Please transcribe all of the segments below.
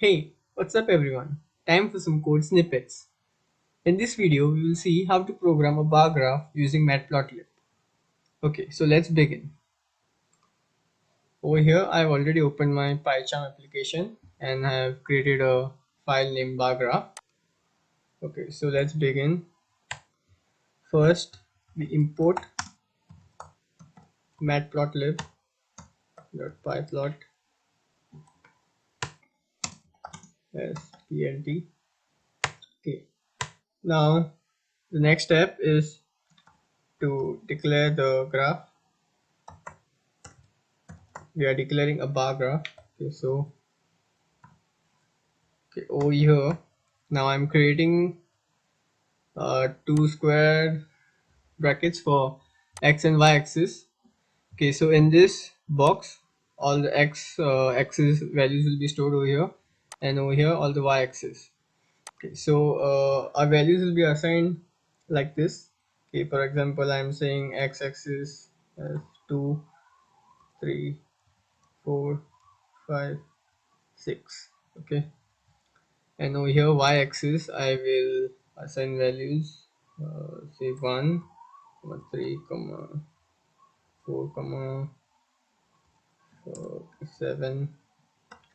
Hey, what's up everyone? Time for some code snippets. In this video, we will see how to program a bar graph using Matplotlib. Okay, so let's begin. Over here, I've already opened my PyCharm application and I have created a file named bar graph. Okay, so let's begin. First, we import matplotlib.pyplot as plt. Okay, now the next step is to declare the graph. We are declaring a bar graph. Okay, so over here now I'm creating two square brackets for x and y axis. Okay, so in this box all the x axis values will be stored over here, and over here all the y axis. Okay, so our values will be assigned like this. Okay, for example, I'm saying x axis as 2, 3, 4, 5, 6. Okay, and over here y axis I will assign values, say 1, 3, 4, 7,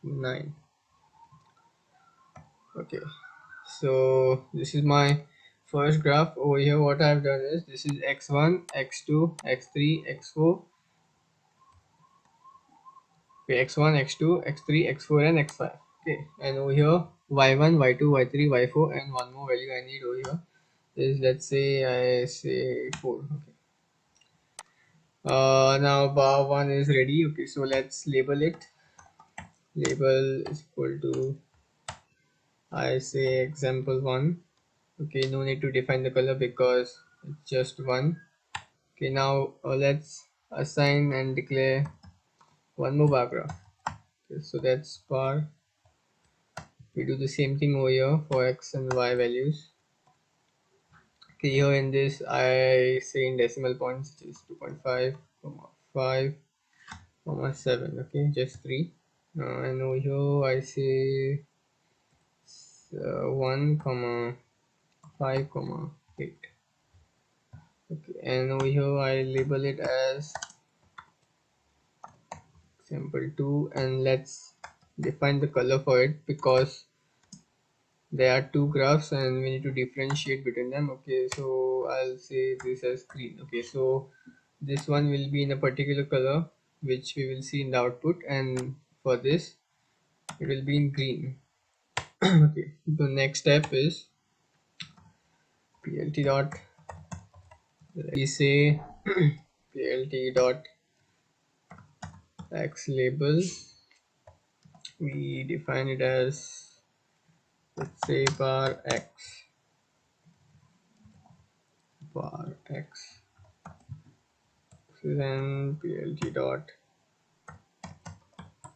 9. Okay, so this is my first graph. Over here what I've done is this is x1, x2, x3, x4. Okay, x1, x2, x3, x4 and x5. Okay, and over here y1, y2, y3, y4, and one more value I need over here is, let's say I say 4. Okay, now bar 1 is ready. Okay, so let's label it. Label is equal to, I say, example 1. Okay, no need to define the color because it's just 1. Okay, now let's assign and declare one more bar graph. Okay, so that's bar. We do the same thing over here for x and y values. Okay, here in this I say in decimal points, which is 2.5, 5, 7. Okay, just 3. And over here I say 1 comma 5 comma 8. Okay, and over here I label it as example 2, and let's define the color for it because there are two graphs and we need to differentiate between them. Okay, so I'll say this as green. Okay, so this one will be in a particular color which we will see in the output, and for this it will be in green. Okay, the next step is plt dot, we say plt dot x label. We define it as, let's say, bar x, then plt dot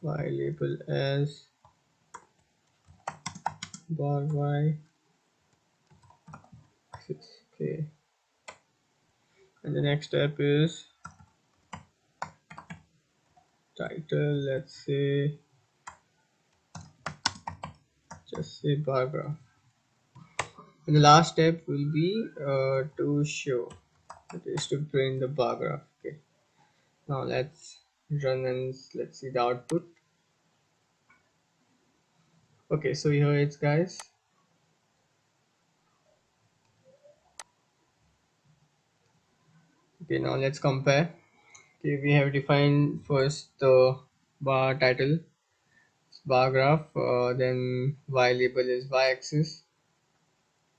y label as bar y. Okay, and the next step is title, let's say, just say bar graph, and the last step will be to show, that is to print the bar graph. Okay, now let's run and let's see the output. Okay, so here it's, guys. Okay, now let's compare. Okay, we have defined first the bar title, bar graph, then y label is y axis.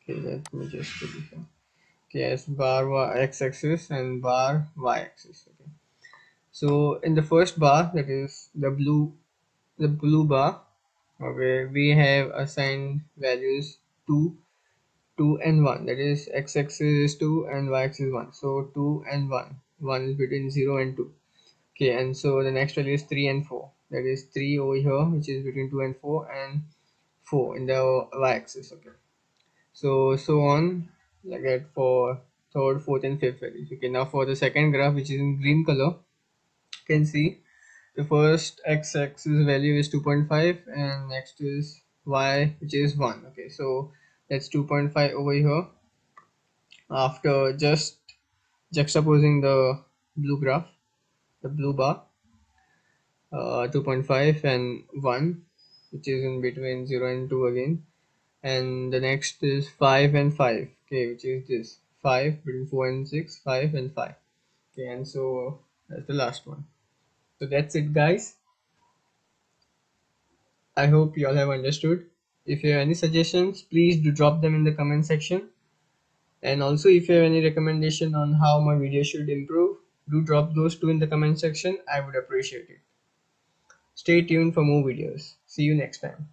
Okay, let me just define. Okay, as bar x axis and bar y axis. Okay, so in the first bar, that is the blue bar, okay, we have assigned values 2, 2 and 1. That is x axis is 2 and y axis is 1. So 2 and 1, 1 is between 0 and 2. Okay, and so the next value is 3 and 4. That is 3 over here, which is between 2 and 4, and 4 in the y axis. Okay, so on like that for third, fourth and fifth values. Okay, now for the second graph, which is in green color, you can see the first x axis value is 2.5 and next is y which is 1. Okay, so that's 2.5 over here. After just juxtaposing the blue graph, the blue bar, 2.5 and 1, which is in between 0 and 2 again. And the next is 5 and 5, okay, which is this 5 between 4 and 6, 5 and 5. Okay, and so that's the last one. So that's it, guys. I hope you all have understood. If you have any suggestions, please do drop them in the comment section. And also, if you have any recommendation on how my video should improve, do drop those too in the comment section. I would appreciate it. Stay tuned for more videos. See you next time.